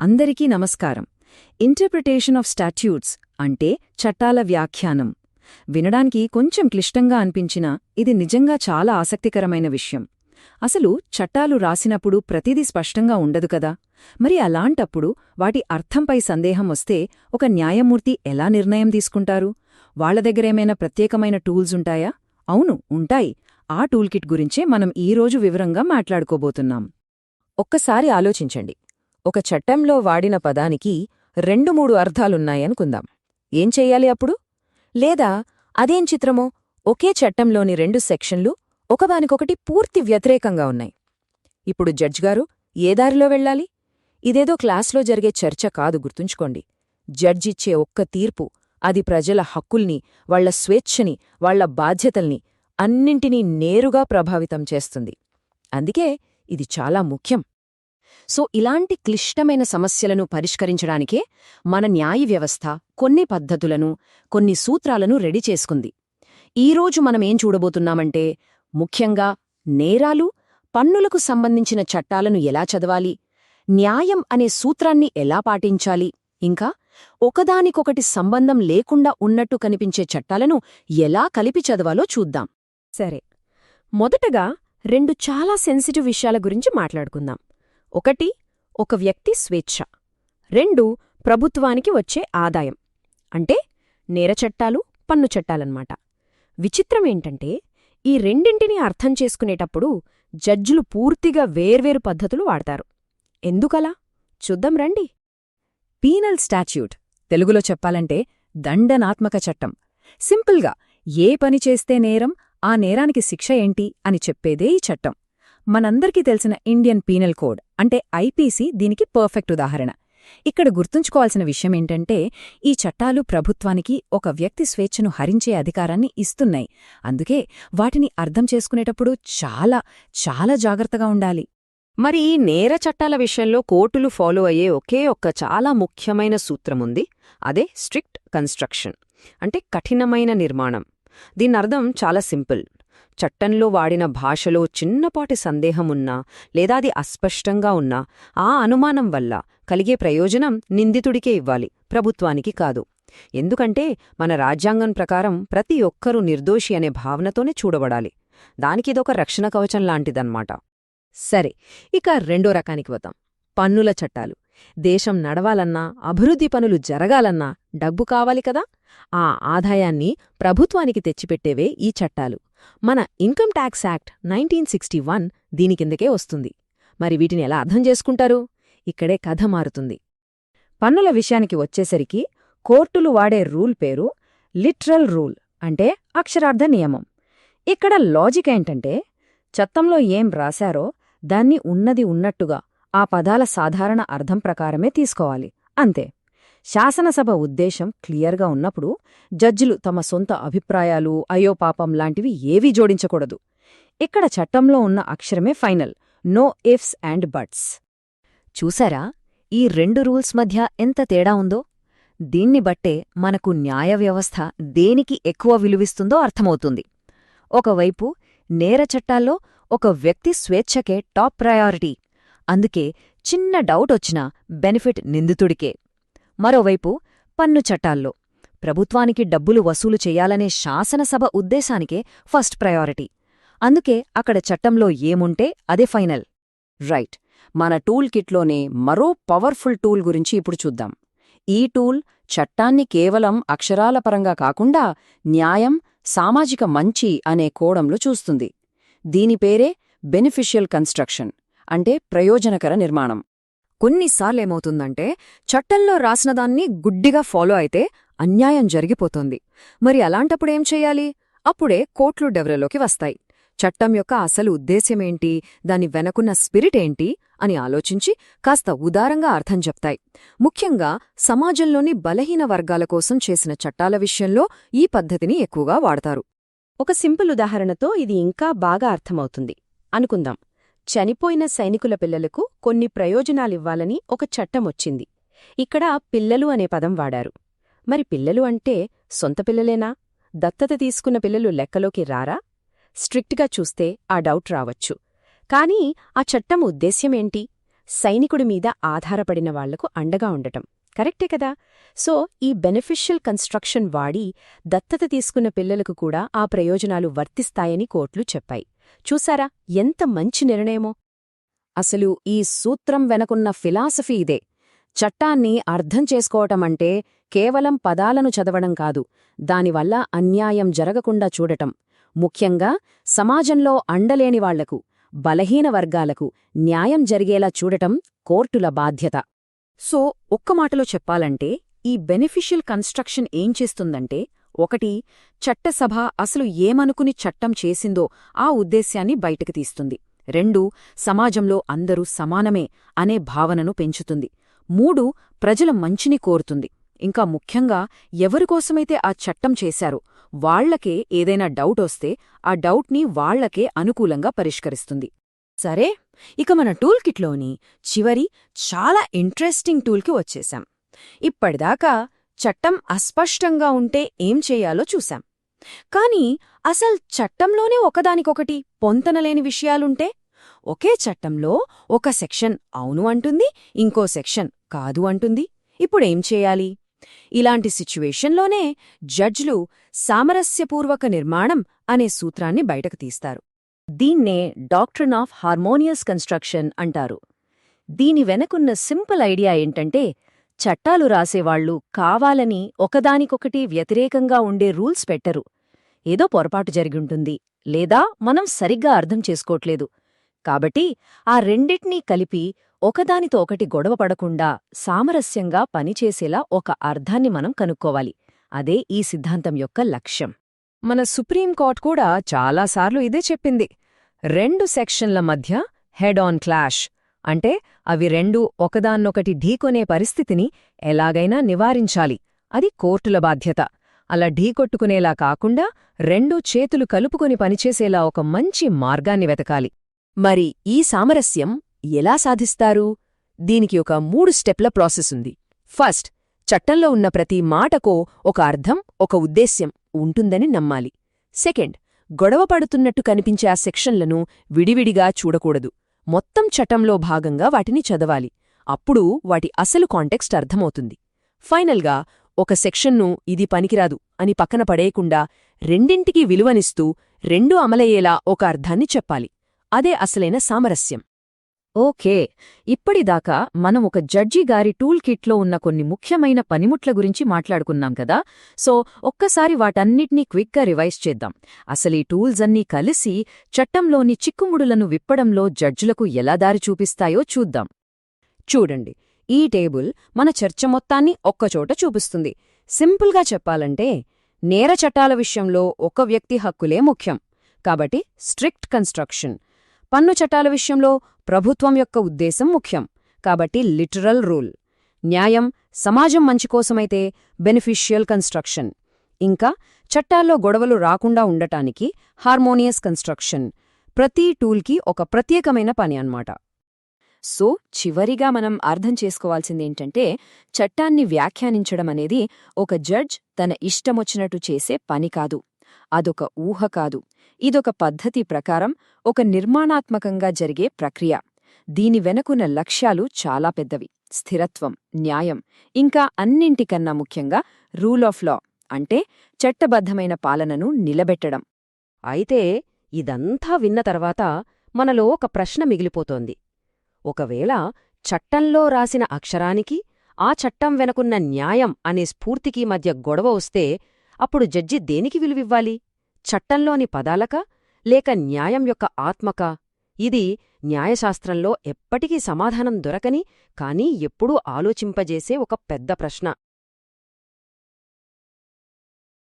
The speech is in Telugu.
అందరికీ నమస్కారం. ఇంటర్ప్రిటేషన్ ఆఫ్ స్టాట్యూట్స్ అంటే చట్టాల వ్యాఖ్యానం. వినడానికి కొంచెం క్లిష్టంగా అనిపించినా ఇది నిజంగా చాలా ఆసక్తికరమైన విషయం. అసలు చట్టాలు రాసినప్పుడు ప్రతిదీ స్పష్టంగా ఉండదు కదా. మరి అలాంటప్పుడు వాటి అర్థంపై సందేహం వస్తే ఒక న్యాయమూర్తి ఎలా నిర్ణయం తీసుకుంటారు? వాళ్ల దగ్గరేమైనా ప్రత్యేకమైన టూల్స్ ఉంటాయా? అవును, ఉంటాయి. ఆ టూల్కిట్ గురించే మనం ఈరోజు వివరంగా మాట్లాడుకోబోతున్నాం. ఒక్కసారి ఆలోచించండి. ఒక చట్టంలో వాడిన పదానికి 2-3 అర్థాలున్నాయనుకుందాం. ఏం చెయ్యాలి అప్పుడు? లేదా అదేం చిత్రమో, ఒకే చట్టంలోని 2 సెక్షన్లు ఒకదానికొకటి పూర్తి వ్యతిరేకంగా ఉన్నాయి. ఇప్పుడు జడ్జిగారు ఏ దారిలో వెళ్ళాలి? ఇదేదో క్లాస్లో జరిగే చర్చ కాదు, గుర్తుంచుకోండి. జడ్జిచ్చే ఒక్క తీర్పు అది ప్రజల హక్కుల్ని, వాళ్ల స్వేచ్ఛని, వాళ్ల బాధ్యతల్ని అన్నింటినీ నేరుగా ప్రభావితం చేస్తుంది. అందుకే ఇది చాలా ముఖ్యం. సో ఇలాంటి క్లిష్టమైన సమస్యలను పరిష్కరించడానికే మన న్యాయ వ్యవస్థ కొన్ని పద్ధతులను, కొన్ని సూత్రాలను రెడీ చేసుకుంది. ఈరోజు మనమేం చూడబోతున్నామంటే, ముఖ్యంగా నేరాలు, పన్నులకు సంబంధించిన చట్టాలను ఎలా చదవాలి, న్యాయం అనే సూత్రాన్ని ఎలా పాటించాలి, ఇంకా ఒకదానికొకటి సంబంధం లేకుండా ఉన్నట్టు కనిపించే చట్టాలను ఎలా కలిపి చదవాలో చూద్దాం. సరే, మొదటగా 2 చాలా సెన్సిటివ్ విషయాల గురించి మాట్లాడుకుందాం. 1 ఒక వ్యక్తి స్వేచ్ఛ, 2 ప్రభుత్వానికి వచ్చే ఆదాయం. అంటే నేర చట్టాలు, పన్ను చట్టాలన్నమాట. విచిత్రమేంటంటే ఈ రెండింటినీ అర్థం చేసుకునేటప్పుడు జడ్జిలు పూర్తిగా వేర్వేరు పద్ధతులు వాడతారు. ఎందుకలా? చూద్దాం రండి. పీనల్ స్టాట్యూట్, తెలుగులో చెప్పాలంటే దండనాత్మక చట్టం. సింపుల్గా ఏ పని చేస్తే నేరం, ఆ నేరానికి శిక్ష ఏంటి అని చెప్పేదే ఈ చట్టం. మనందరికీ తెలిసిన ఇండియన్ పీనల్ కోడ్ అంటే ఐపీసీ దీనికి పర్ఫెక్ట్ ఉదాహరణ. ఇక్కడ గుర్తుంచుకోవాల్సిన విషయమేంటంటే, ఈ చట్టాలు ప్రభుత్వానికి ఒక వ్యక్తి స్వేచ్ఛను హరించే అధికారాన్ని ఇస్తున్నాయి. అందుకే వాటిని అర్థం చేసుకునేటప్పుడు చాలా చాలా జాగ్రత్తగా ఉండాలి. మరి ఈ నేర చట్టాల విషయంలో కోర్టులు ఫాలో అయ్యే ఒకే ఒక్క చాలా ముఖ్యమైన సూత్రముంది. అదే స్ట్రిక్ట్ కన్స్ట్రక్షన్, అంటే కఠినమైన నిర్మాణం. దీనర్థం చాలా సింపుల్. చట్టంలో వాడిన భాషలో చిన్నపాటి సందేహమున్నా, లేదా అది అస్పష్టంగా ఉన్నా, ఆ అనుమానం వల్ల కలిగే ప్రయోజనం నిందితుడికే ఇవ్వాలి, ప్రభుత్వానికి కాదు. ఎందుకంటే మన రాజ్యాంగం ప్రకారం ప్రతి ఒక్కరూ నిర్దోషి అనే భావనతోనే చూడబడాలి. దానికిదొక రక్షణ కవచం లాంటిదన్నమాట. సరే, ఇక 2వ రకానికి వద్దాం. పన్నుల చట్టాలు. దేశం నడవాలన్నా, అభివృద్ధి పనులు జరగాలన్నా డబ్బు కావాలి కదా. ఆ ఆదాయాన్ని ప్రభుత్వానికి తెచ్చిపెట్టేవే ఈ చట్టాలు. మన ఇన్కమ్ ట్యాక్స్ యాక్ట్ 1961 దీని కిందకే వస్తుంది. మరి వీటిని ఎలా అర్థం చేసుకుంటారు? ఇక్కడే కథ మారుతుంది. పన్నుల విషయానికి వచ్చేసరికి కోర్టులు వాడే రూల్ పేరు లిటరల్ రూల్, అంటే అక్షరార్థ నియమం. ఇక్కడ లాజిక్ ఏంటంటే, చట్టంలో ఏం రాశారో దాన్ని ఉన్నది ఉన్నట్టుగా ఆ పదాల సాధారణ అర్థం ప్రకారమే తీసుకోవాలి, అంతే. శాసనసభ ఉద్దేశం క్లియర్గా ఉన్నప్పుడు జడ్జిలు తమ సొంత అభిప్రాయాలు, అయ్యో పాపం లాంటివి ఏవీ జోడించకూడదు. ఇక్కడ చట్టంలో ఉన్న అక్షరమే final, no ifs and buts. చూసారా ఈ 2 రూల్స్ మధ్య ఎంత తేడా ఉందో? దీన్ని బట్టే మనకు న్యాయ వ్యవస్థ దేనికి ఎక్కువ విలువిస్తుందో అర్థమవుతుంది. ఒకవైపు నేర చట్టాల్లో ఒక వ్యక్తి స్వేచ్ఛకే టాప్ ప్రయారిటీ, అందుకే చిన్న డౌటొచ్చినా బెనిఫిట్ నిందితుడికే. మరోవైపు పన్ను చట్టాల్లో ప్రభుత్వానికి డబ్బులు వసూలు చెయ్యాలనే శాసనసభ ఉద్దేశానికే ఫస్ట్ ప్రయారిటీ, అందుకే అక్కడ చట్టంలో ఏముంటే అదే ఫైనల్. రైట్, మన టూల్ కిట్లోనే మరో పవర్ఫుల్ టూల్ గురించి ఇప్పుడు చూద్దాం. ఈ టూల్ చట్టాన్ని కేవలం అక్షరాల పరంగా కాకుండా న్యాయం, సామాజిక మంచి అనే కోణంలో చూస్తుంది. దీని పేరే బెనిఫిషియల్ కన్స్ట్రక్షన్, అంటే ప్రయోజనకర నిర్మాణం. కొన్నిసార్లేమవుతుందంటే చట్టంలో రాసినదాన్ని గుడ్డిగా ఫాలో అయితే అన్యాయం జరిగిపోతుంది. మరి అలాంటప్పుడేం చెయ్యాలి? అప్పుడే కోర్టులు డెవరలోకి వస్తాయి. చట్టం యొక్క అసలు ఉద్దేశ్యమేంటి, దాని వెనకున్న స్పిరిట్ ఏంటి అని ఆలోచించి కాస్త ఉదారంగా అర్థం చెప్తాయి. ముఖ్యంగా సమాజంలోని బలహీన వర్గాల కోసం చేసిన చట్టాల విషయంలో ఈ పద్ధతిని ఎక్కువగా వాడతారు. ఒక సింపుల్ ఉదాహరణతో ఇది ఇంకా బాగా అర్థమవుతుంది. అనుకుందాం, చనిపోయిన సైనికుల పిల్లలకు కొన్ని ప్రయోజనాలివ్వాలని ఒక చట్టమొచ్చింది. ఇక్కడ పిల్లలు అనే పదం వాడారు. మరి పిల్లలు అంటే సొంత పిల్లలేనా? దత్తత తీసుకున్న పిల్లలు లెక్కలోకి రారా? స్ట్రిక్ట్గా చూస్తే ఆ డౌట్ రావచ్చు. కానీ ఆ చట్టం ఉద్దేశ్యమేంటి? సైనికుడి మీద ఆధారపడిన వాళ్లకు అండగా ఉండటం. కరెక్టే కదా? సో ఈ బెనిఫిషియల్ కన్స్ట్రక్షన్ వాడి దత్తత తీసుకున్న పిల్లలకు కూడా ఆ ప్రయోజనాలు వర్తిస్తాయని కోర్టులు చెప్పాయి. చూసారా ఎంత మంచి నిర్ణయమో! అసలు ఈ సూత్రం వెనకున్న ఫిలాసఫీ ఇదే. చట్టాన్ని అర్థం చేసుకోవటమంటే కేవలం పదాలను చదవడం కాదు, దానివల్ల అన్యాయం జరగకుండా చూడటం. ముఖ్యంగా సమాజంలో అండలేని వాళ్లకు, బలహీన వర్గాలకు న్యాయం జరిగేలా చూడటం కోర్టుల బాధ్యత. సో ఒక్క మాటలో చెప్పాలంటే ఈ బెనిఫిషియల్ కన్స్ట్రక్షన్ ఏం చేస్తుందంటే, 1 చట్టసభ అసలు ఏమనుకుని చట్టం చేసిందో ఆ ఉద్దేశ్యాన్ని బయటకు తీస్తుంది. 2 సమాజంలో అందరూ సమానమే అనే భావనను పెంచుతుంది. 3 ప్రజల మంచిని కోరుతుంది. ఇంకా ముఖ్యంగా ఎవరికోసమైతే ఆ చట్టం చేశారో వాళ్లకే ఏదైనా డౌటొస్తే ఆ డౌట్ని వాళ్లకే అనుకూలంగా పరిష్కరిస్తుంది. సరే, ఇక మన టూల్ కిట్లోని చివరి చాలా ఇంట్రెస్టింగ్ టూల్కి వచ్చేశాం. ఇప్పటిదాకా చట్టం అస్పష్టంగా ఉంటే ఏం చెయ్యాలో చూశాం. కాని అసలు చట్టంలోనే ఒకదానికొకటి పొంతనలేని విషయాలుంటే, ఒకే చట్టంలో ఒక సెక్షన్ అవును అంటుంది, ఇంకో సెక్షన్ కాదు అంటుంది. ఇప్పుడేం చేయాలి? ఇలాంటి సిచ్యువేషన్లోనే జడ్జ్లు సామరస్యపూర్వక నిర్మాణం అనే సూత్రాన్ని బయటకు తీస్తారు. దీన్నే డాక్ట్రిన్ ఆఫ్ హార్మోనియస్ కన్స్ట్రక్షన్ అంటారు. దీని వెనకున్న సింపుల్ ఐడియా ఏంటంటే, చట్టాలు రాసేవాళ్లు కావాలని ఒకదానికొకటి వ్యతిరేకంగా ఉండే రూల్స్ పెట్టరు. ఏదో పొరపాటు జరిగుంటుంది, లేదా మనం సరిగ్గా అర్థం చేసుకోవట్లేదు. కాబట్టి ఆ రెండిటినీ కలిపి ఒకదానితో ఒకటి గొడవపడకుండా సామరస్యంగా పనిచేసేలా ఒక అర్థాన్ని మనం కనుక్కోవాలి. అదే ఈ సిద్ధాంతం యొక్క లక్ష్యం. మన సుప్రీంకోర్టు కూడా చాలాసార్లు ఇదే చెప్పింది. 2 సెక్షన్ల మధ్య హెడ్ ఆన్ క్లాష్ అంటే అవి రెండూ ఒకదాన్నొకటి ఢీకొనే పరిస్థితిని ఎలాగైనా నివారించాలి. అది కోర్టుల బాధ్యత. అలా ఢీకొట్టుకునేలా కాకుండా 2 చేతులు కలుపుకొని పనిచేసేలా ఒక మంచి మార్గాన్ని వెతకాలి. మరి ఈ సామరస్యం ఎలా సాధిస్తారు? దీనికి ఒక 3 స్టెప్ల ప్రాసెస్ ఉంది. ఫస్ట్, చట్టంలో ఉన్న ప్రతి మాటకో ఒక అర్థం, ఒక ఉద్దేశ్యం ఉంటుందని నమ్మాలి. సెకండ్, గొడవ పడుతున్నట్టు కనిపించే ఆ సెక్షన్లను విడివిడిగా చూడకూడదు. మొత్తం చట్టంలో భాగంగా వాటిని చదవాలి. అప్పుడు వాటి అసలు కాంటెక్స్ట్ అర్థమవుతుంది. ఫైనల్గా ఒక సెక్షన్ను ఇది పనికిరాదు అని పక్కన పడేయకుండా రెండింటికీ విలువనిస్తూ 2 అమలయ్యేలా ఒక అర్థాన్ని చెప్పాలి. అదే అసలైన సామరస్యం. ఓకే, ఇప్పటిదాకా మనం ఒక జడ్జి గారి టూల్ కిట్లో ఉన్న కొన్ని ముఖ్యమైన పనిముట్ల గురించి మాట్లాడుకున్నాం కదా. సో ఒక్కసారి వాటన్నిటినీ క్విక్గా రివైజ్ చేద్దాం. అసలీ టూల్స్ అన్నీ కలిసి చట్టంలోని చిక్కుముడులను విప్పడంలో జడ్జులకు ఎలా దారి చూపిస్తాయో చూద్దాం. చూడండి, ఈ టేబుల్ మన చర్చ మొత్తాన్ని ఒక్కచోట చూపిస్తుంది. సింపుల్గా చెప్పాలంటే, నేర చట్టాల విషయంలో ఒక వ్యక్తి హక్కులే ముఖ్యం, కాబట్టి స్ట్రిక్ట్ కన్స్ట్రక్షన్. పన్ను చట్టాల విషయంలో ప్రభుత్వం యొక్క ఉద్దేశం ముఖ్యం, కాబట్టి లిటరల్ రూల్. న్యాయం, సమాజం మంచి కోసమైతే బెనిఫిషియల్ కన్స్ట్రక్షన్. ఇంకా చట్టాల్లో గొడవలు రాకుండా ఉండటానికి హార్మోనియస్ కన్స్ట్రక్షన్. ప్రతి టూల్కి ఒక ప్రత్యేకమైన పని అన్నమాట. సో చివరిగా మనం అర్థం చేసుకోవాల్సిందేంటంటే, చట్టాన్ని వ్యాఖ్యానించడం అనేది ఒక జడ్జ్ తన ఇష్టమొచ్చినట్టు చేసే పని కాదు. అదొక ఊహ కాదు. ఇదొక పద్ధతి ప్రకారం ఒక నిర్మాణాత్మకంగా జరిగే ప్రక్రియ. దీని వెనకున్న లక్ష్యాలు చాలా పెద్దవి. స్థిరత్వం, న్యాయం, ఇంకా అన్నింటికన్నా ముఖ్యంగా రూల్ ఆఫ్ లా అంటే చట్టబద్ధమైన పాలనను నిలబెట్టడం. అయితే ఇదంతా విన్న తర్వాత మనలో ఒక ప్రశ్న మిగిలిపోతోంది. ఒకవేళ చట్టంలో రాసిన అక్షరానికి, ఆ చట్టం వెనకున్న న్యాయం అనే స్ఫూర్తికి మధ్య గొడవ వస్తే అప్పుడు జడ్జి దేనికి విలువివ్వాలి? చట్టంలోని పదాలకా, లేక న్యాయం యొక్క ఆత్మకా? ఇది న్యాయశాస్త్రంలో ఎప్పటికీ సమాధానం దొరకని, కానీ ఎప్పుడూ ఆలోచింపజేసే ఒక పెద్ద ప్రశ్న.